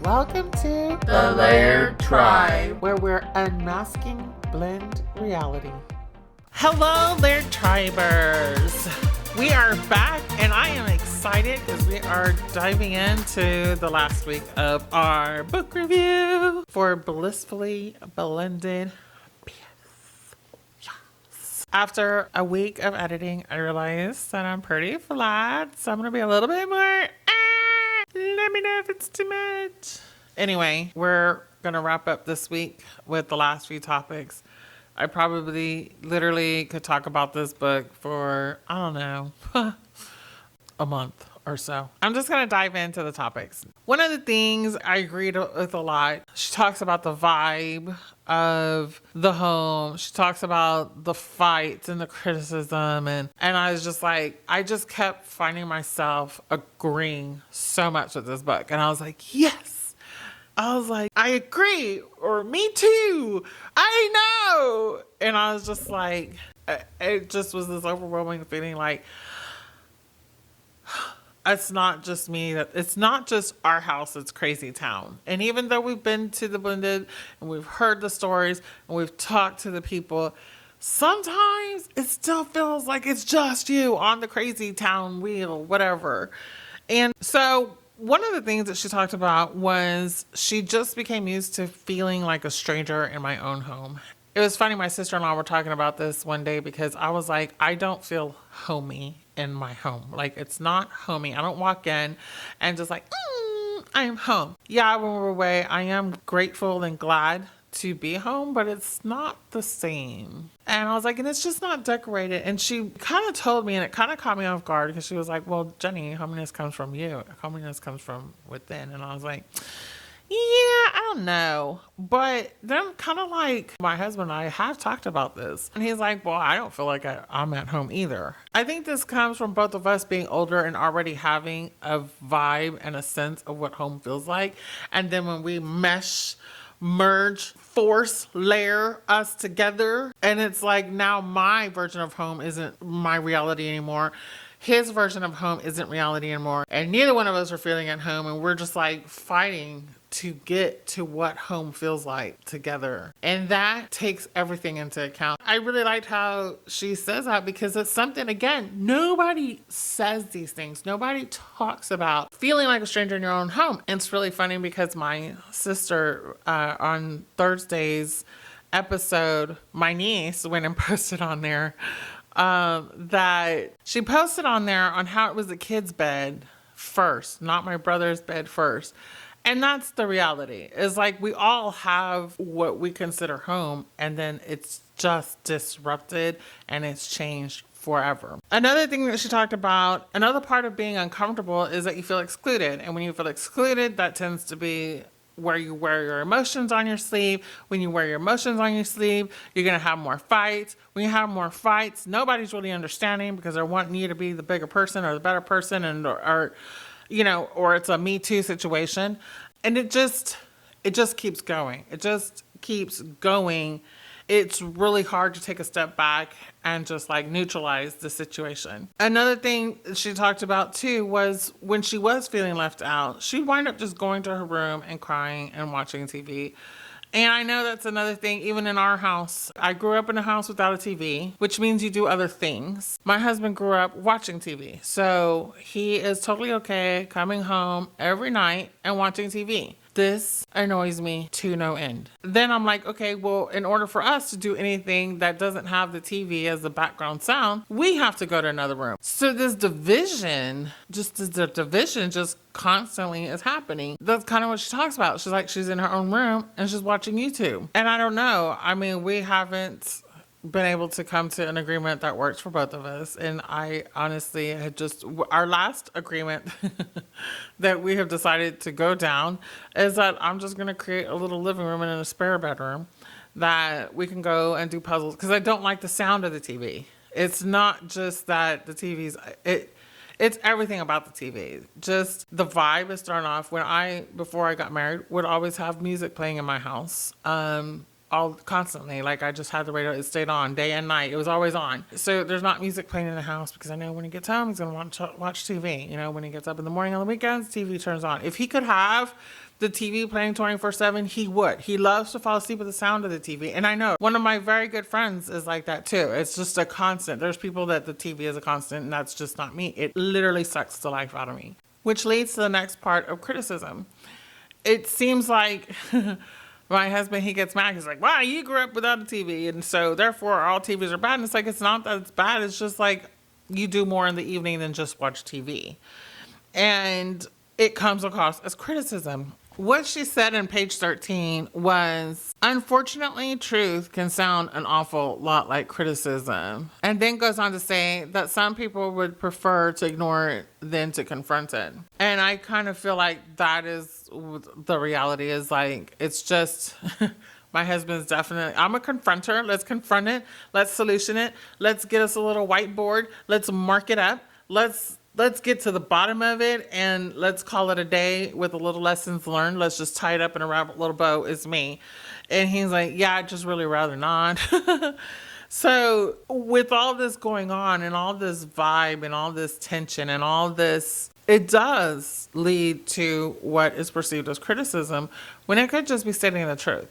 Welcome to The Layered Tribe, where we're unmasking blend reality. Hello, Layered Tribers. We are back, and I am excited because we are diving into the last week of our book review for Blissfully Blended. After a week of editing, I realized that I'm pretty flat, so I'm going to be a little bit more, let me know if it's too much. Anyway, we're going to wrap up this week with the last few topics. I probably literally could talk about this book for, I don't know, a month or so. I'm just going to dive into the topics. One of the things I agreed with a lot, she talks about the vibe of the home. She talks about the fights and the criticism. And I was just like, I just kept finding myself agreeing so much with this book. And I was like, yes. I was like, I agree, or me too. I know. And I was just like, it just was this overwhelming feeling like, it's not just me, that it's not just our house, it's crazy town. And even though we've been to the blended and we've heard the stories and we've talked to the people, sometimes it still feels like it's just you on the crazy town wheel, whatever. And so one of the things that she talked about was she just became used to feeling like a stranger in my own home. It was funny, my sister-in-law were talking about this one day because I was like, I don't feel homey in my home. Like, it's not homey. I don't walk in and just like, I am home. Yeah, when we're away, I am grateful and glad to be home, but it's not the same. And I was like, and it's just not decorated. And she kind of told me, and it kind of caught me off guard because she was like, well, Jenny, hominess comes from you. Hominess comes from within. And I was like, yeah, I don't know. But then I'm kind of like, my husband and I have talked about this. And he's like, well, I don't feel like I'm at home either. I think this comes from both of us being older and already having a vibe and a sense of what home feels like. And then when we merge, force, layer us together. And it's like now my version of home isn't my reality anymore. His version of home isn't reality anymore. And neither one of us are feeling at home. And we're just like fighting to get to what home feels like together. And that takes everything into account. I really liked how she says that because it's something, again, nobody says these things. Nobody talks about feeling like a stranger in your own home. And it's really funny because my sister on Thursday's episode, my niece went and posted on there that she posted on there on how it was the kid's bed first, not my brother's bed first. And that's the reality. It's like we all have what we consider home, and then it's just disrupted and it's changed forever. Another thing that she talked about, another part of being uncomfortable is that you feel excluded. And when you feel excluded, that tends to be where you wear your emotions on your sleeve. When you wear your emotions on your sleeve, you're going to have more fights. When you have more fights, nobody's really understanding because they're wanting you to be the bigger person or the better person, and or it's a Me Too situation. And it just keeps going. It just keeps going. It's really hard to take a step back and just like neutralize the situation. Another thing she talked about too was when she was feeling left out, she'd wind up just going to her room and crying and watching TV. And I know that's another thing, even in our house. I grew up in a house without a TV, which means you do other things. My husband grew up watching TV. So he is totally okay coming home every night and watching TV. This annoys me to no end. Then I'm like, okay, well, in order for us to do anything that doesn't have the TV as the background sound, we have to go to another room. So this division just constantly is happening. That's kind of what she talks about. She's like, she's in her own room and she's watching YouTube. And I don't know. I mean, we haven't been able to come to an agreement that works for both of us. And I honestly had our last agreement that we have decided to go down is that I'm just going to create a little living room and a spare bedroom that we can go and do puzzles. Because I don't like the sound of the TV. It's not just that the TV's, it's everything about the TV. Just the vibe is thrown off. Before I got married, would always have music playing in my house. All constantly, like I just had the radio, it stayed on day and night. It was always on. So there's not music playing in the house because I know when he gets home, he's going to want to watch TV. When he gets up in the morning on the weekends, TV turns on. If he could have the TV playing 24/7, he would. He loves to fall asleep with the sound of the TV. And I know one of my very good friends is like that too. It's just a constant. There's people that the TV is a constant, and that's just not me. It literally sucks the life out of me. Which leads to the next part of criticism. It seems like my husband, he gets mad. He's like, wow, you grew up without a TV. And so therefore all TVs are bad. And it's like, it's not that it's bad. It's just like you do more in the evening than just watch TV. And it comes across as criticism. What she said in page 13 was, unfortunately, truth can sound an awful lot like criticism. And then goes on to say that some people would prefer to ignore it than to confront it. And I kind of feel like that is the reality, is like, it's just... My husband's definitely, I'm a confronter. Let's confront it. Let's solution it. Let's get us a little whiteboard. Let's mark it up. Let's get to the bottom of it, and let's call it a day with a little lessons learned. Let's just tie it up in a little bow. It's me. And he's like, yeah, I'd just really rather not. So with all this going on and all this vibe and all this tension and all this, it does lead to what is perceived as criticism when it could just be stating the truth.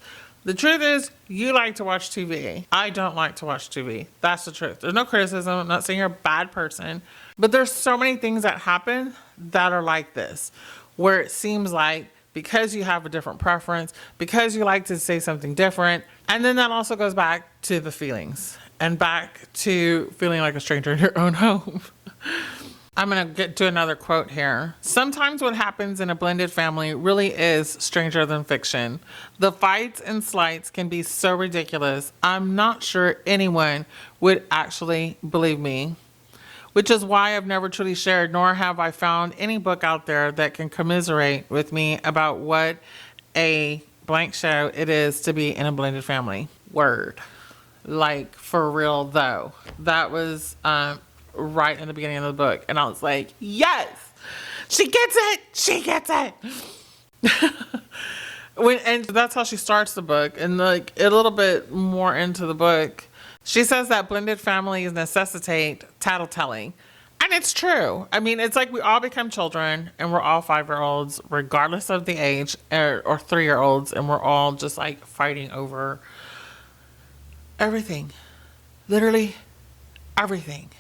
The truth is, you like to watch TV. I don't like to watch TV. That's the truth. There's no criticism. I'm not saying you're a bad person. But there's so many things that happen that are like this, where it seems like because you have a different preference, because you like to say something different, and then that also goes back to the feelings and back to feeling like a stranger in your own home. I'm going to get to another quote here. Sometimes what happens in a blended family really is stranger than fiction. The fights and slights can be so ridiculous. I'm not sure anyone would actually believe me. Which is why I've never truly shared, nor have I found any book out there that can commiserate with me about what a blank show it is to be in a blended family. Word. Like, for real though. That was right in the beginning of the book. And I was like, yes! She gets it! She gets it! And that's how she starts the book. And like a little bit more into the book, she says that blended families necessitate tattletelling. And it's true. I mean, it's like we all become children and we're all 5-year-olds, regardless of the age, or 3-year-olds, and we're all just like fighting over everything. Literally everything.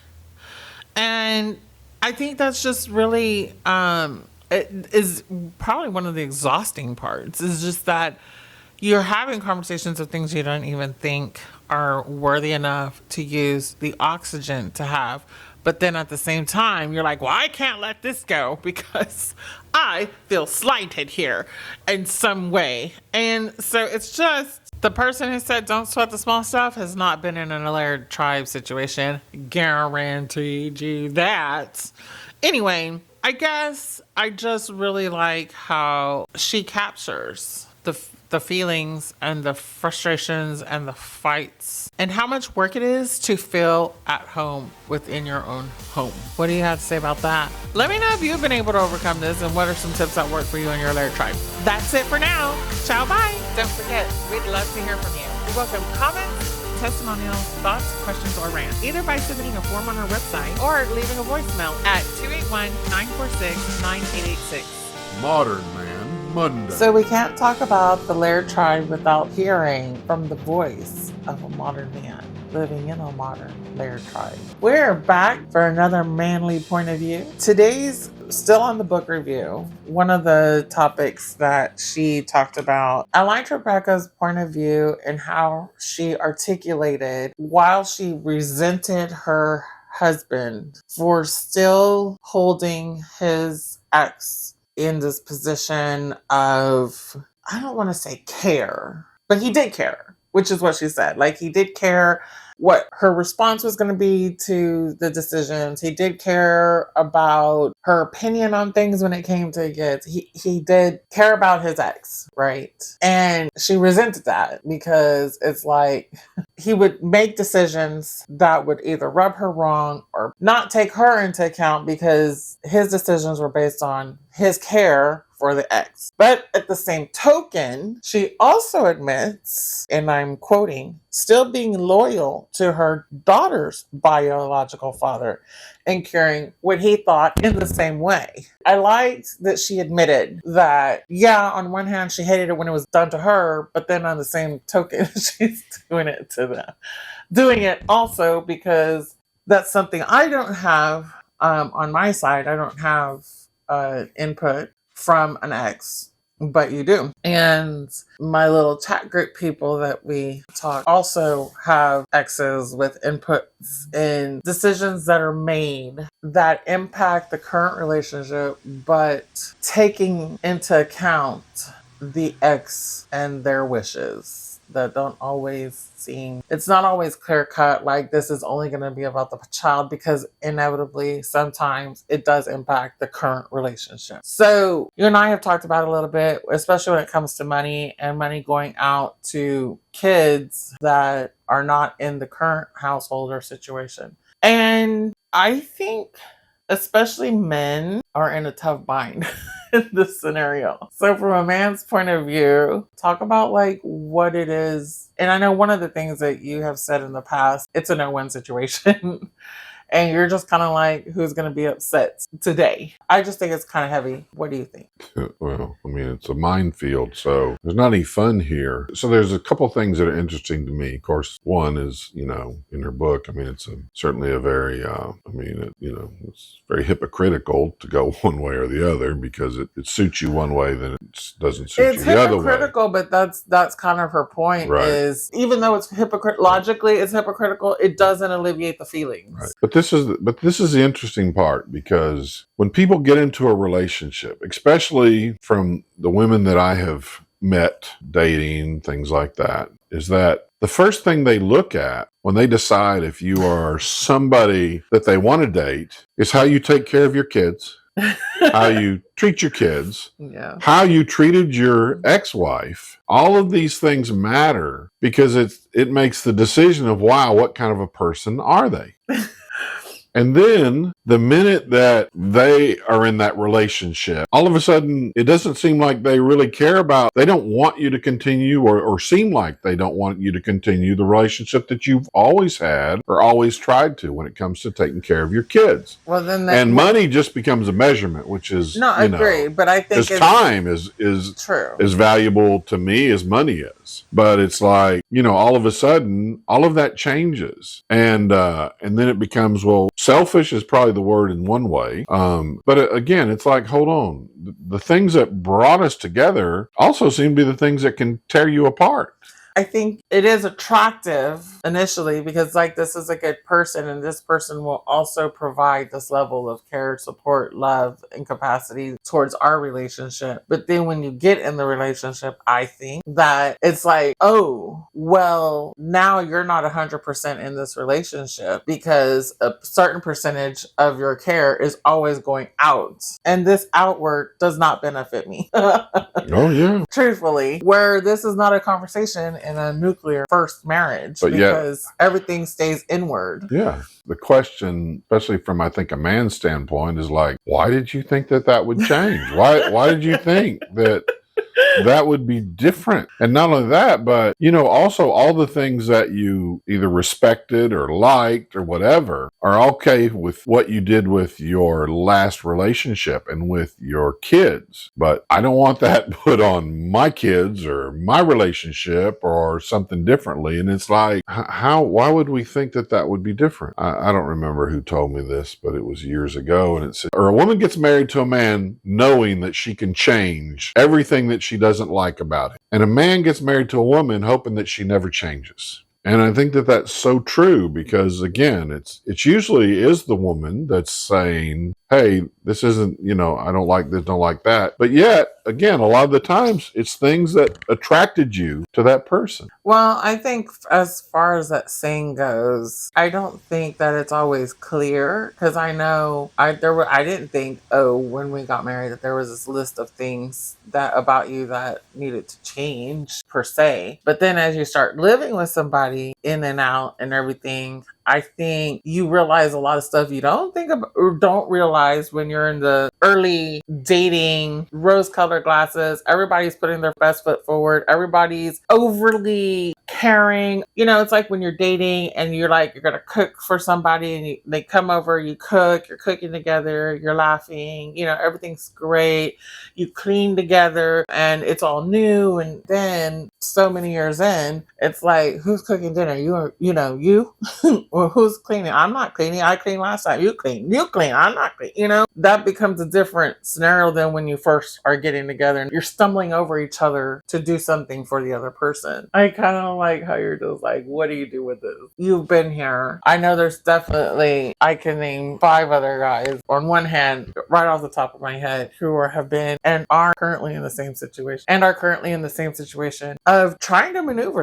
And I think that's just really, it is probably one of the exhausting parts, is just that you're having conversations of things you don't even think are worthy enough to use the oxygen to have. But then at the same time, you're like, well, I can't let this go because I feel slighted here in some way. And so it's just, the person who said don't sweat the small stuff has not been in a layered tribe situation. Guaranteed you that. Anyway, I guess I just really like how she captures the feelings and the frustrations and the fights and how much work it is to feel at home within your own home. What do you have to say about that? Let me know if you've been able to overcome this and what are some tips that work for you and your layered tribe. That's it for now. Ciao, bye. Don't forget, we'd love to hear from you. We welcome comments, testimonials, thoughts, questions, or rants, either by submitting a form on our website or leaving a voicemail at 281-946-9886. Modern Man Monday. So we can't talk about the layered tribe without hearing from the voice of a modern man living in a modern layered tribe. We're back for another manly point of view. Today's still on the book review. One of the topics that she talked about, I liked Rebecca's point of view and how she articulated while she resented her husband for still holding his ex in this position of, I don't want to say care, but he did care, which is what she said. Like, he did care what her response was going to be to the decisions. He did care about her opinion on things when it came to kids. He did care about his ex, right? And she resented that because it's like he would make decisions that would either rub her wrong or not take her into account because his decisions were based on his care for the ex. But at the same token, she also admits, and I'm quoting, still being loyal to her daughter's biological father and carrying what he thought in the same way. I liked that she admitted that, yeah, on one hand, she hated it when it was done to her, but then on the same token, she's doing it to them. Doing it also because that's something I don't have on my side. I don't have input from an ex, but you do. And my little chat group people that we talk also have exes with inputs in decisions that are made that impact the current relationship, but taking into account the ex and their wishes that don't always seem, it's not always clear cut, like this is only going to be about the child, because inevitably sometimes it does impact the current relationship. So you and I have talked about it a little bit, especially when it comes to money and money going out to kids that are not in the current household or situation. And I think especially men are in a tough bind in this scenario. So from a man's point of view, talk about like what it is. And I know one of the things that you have said in the past, it's a no-win situation. And you're just kind of like, who's going to be upset today? I just think it's kind of heavy. What do you think? Well, I mean, it's a minefield, so there's not any fun here. So there's a couple things that are interesting to me. Of course, one is, in her book, I mean, it's certainly a very, it's very hypocritical to go one way or the other, because it suits you one way, then it doesn't suit you the other way. It's hypocritical, but that's kind of her point, right? Is even though it's logically it's hypocritical, it doesn't alleviate the feelings. Right. But this is the interesting part, because when people get into a relationship, especially from the women that I have met dating, things like that, is that the first thing they look at when they decide if you are somebody that they want to date is how you take care of your kids, how you treat your kids, how you treated your ex-wife. All of these things matter, because it makes the decision of, wow, what kind of a person are they? And then the minute that they are in that relationship, all of a sudden, it doesn't seem like they really care about, they don't want you to continue, or seem like they don't want you to continue the relationship that you've always had or always tried to when it comes to taking care of your kids. Well, then money just becomes a measurement, which is, no, I agree, but I think time is true, as valuable to me as money is. But it's like, all of a sudden, all of that changes. And then it becomes, well, selfish is probably the word in one way. But again, it's like, hold on. The things that brought us together also seem to be the things that can tear you apart. I think it is attractive initially because like this is a good person, and this person will also provide this level of care, support, love, and capacity towards our relationship. But then when you get in the relationship, I think that it's like, oh, well, now you're not 100% in this relationship because a certain percentage of your care is always going out. And this outward does not benefit me. Oh, yeah. Truthfully, where this is not a conversation in a nuclear first marriage, but because everything stays inward. Yeah. The question, especially from, I think, a man's standpoint, is like, why did you think that would change? Why did you think that would be different? And not only that, but, also all the things that you either respected or liked or whatever are okay with what you did with your last relationship and with your kids. But I don't want that put on my kids or my relationship or something differently. And it's like, why would we think that would be different? I don't remember who told me this, but it was years ago. And it said, or a woman gets married to a man knowing that she can change everything that she doesn't like about it. And a man gets married to a woman hoping that she never changes. And I think that's so true, because again, it's usually is the woman that's saying, hey, this isn't, I don't like this, don't like that. But yet, again, a lot of the times it's things that attracted you to that person. Well, I think as far as that saying goes, I don't think that it's always clear, because I know I didn't think, when we got married, that there was this list of things that about you that needed to change per se. But then as you start living with somebody in and out and everything, I think you realize a lot of stuff you don't think about or don't realize when you're in the early dating, rose-colored glasses. Everybody's putting their best foot forward. Everybody's overly caring. It's like when you're dating and you're like, you're going to cook for somebody and they come over, you cook, you're cooking together, you're laughing, everything's great. You clean together and it's all new. And then so many years in, it's like, who's cooking dinner? You? Or who's cleaning? I'm not cleaning. I cleaned last time. You clean. I'm not clean. That becomes a different scenario than when you first are getting together and you're stumbling over each other to do something for the other person. I kind of like how you're just like, what do you do with this? You've been here. I know there's definitely, I can name 5 other guys on one hand, right off the top of my head, who have been and are currently in the same situation of trying to maneuver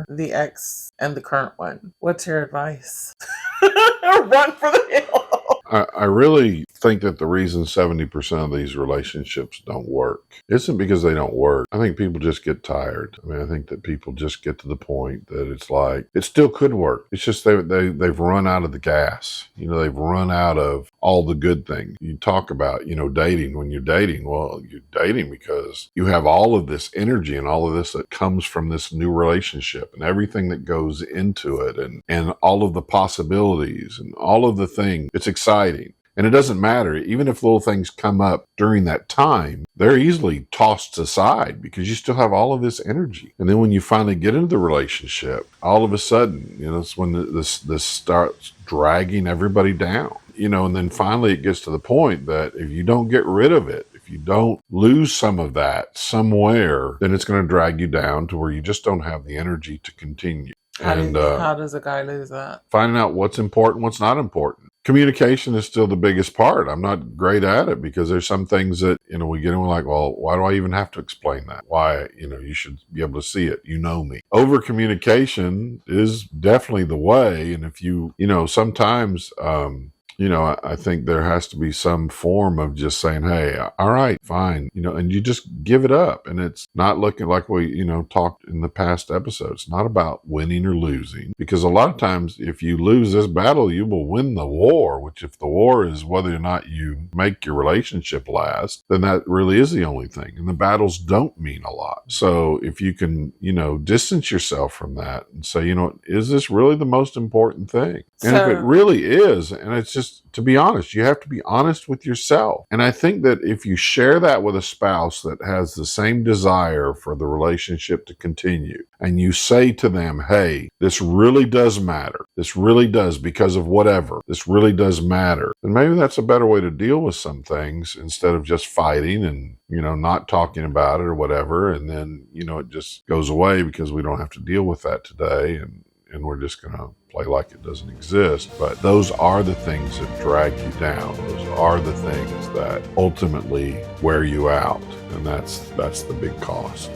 the ex and the current one. What's your advice? Run for the hill. I really think that the reason 70% of these relationships don't work isn't because they don't work. I think people just get tired. I think that people just get to the point that it's like, it still could work. It's just they've run out of the gas. They've run out of all the good things. You talk about, dating. When you're dating, well, you're dating because you have all of this energy and all of this that comes from this new relationship and everything that goes into it and all of the possibilities and all of the things. It's exciting. And it doesn't matter. Even if little things come up during that time, they're easily tossed aside because you still have all of this energy. And then when you finally get into the relationship, all of a sudden, it's when this starts dragging everybody down. And then finally it gets to the point that if you don't get rid of it, if you don't lose some of that somewhere, then it's going to drag you down to where you just don't have the energy to continue. How does a guy lose that? Finding out what's important, what's not important. Communication is still the biggest part. I'm not great at it because there's some things that, we get in, we're like, well, why do I even have to explain that? Why, you should be able to see it. You know me. Over communication is definitely the way. And if sometimes, I think there has to be some form of just saying, hey, all right, fine, and you just give it up. And it's not looking like we, talked in the past episodes. It's not about winning or losing, because a lot of times if you lose this battle, you will win the war, which if the war is whether or not you make your relationship last, then that really is the only thing. And the battles don't mean a lot. So if you can, distance yourself from that and say, is this really the most important thing? And if it really is, and it's just, to be honest, you have to be honest with yourself. And I think that if you share that with a spouse that has the same desire for the relationship to continue, and you say to them, hey, this really does matter. This really does, because of whatever. This really does matter. And maybe that's a better way to deal with some things instead of just fighting and, not talking about it or whatever. And then, it just goes away because we don't have to deal with that today. And we're just going to play like it doesn't exist. But those are the things that drag you down. Those are the things that ultimately wear you out. And that's the big cost.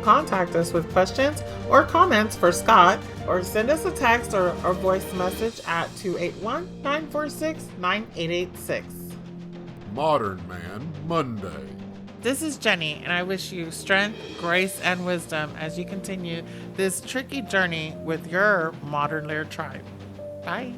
Contact us with questions or comments for Scott, or send us a text or voice message at 281-946-9886. Modern Man Monday. This is Jenny, and I wish you strength, grace, and wisdom as you continue this tricky journey with your Modern Laird tribe. Bye.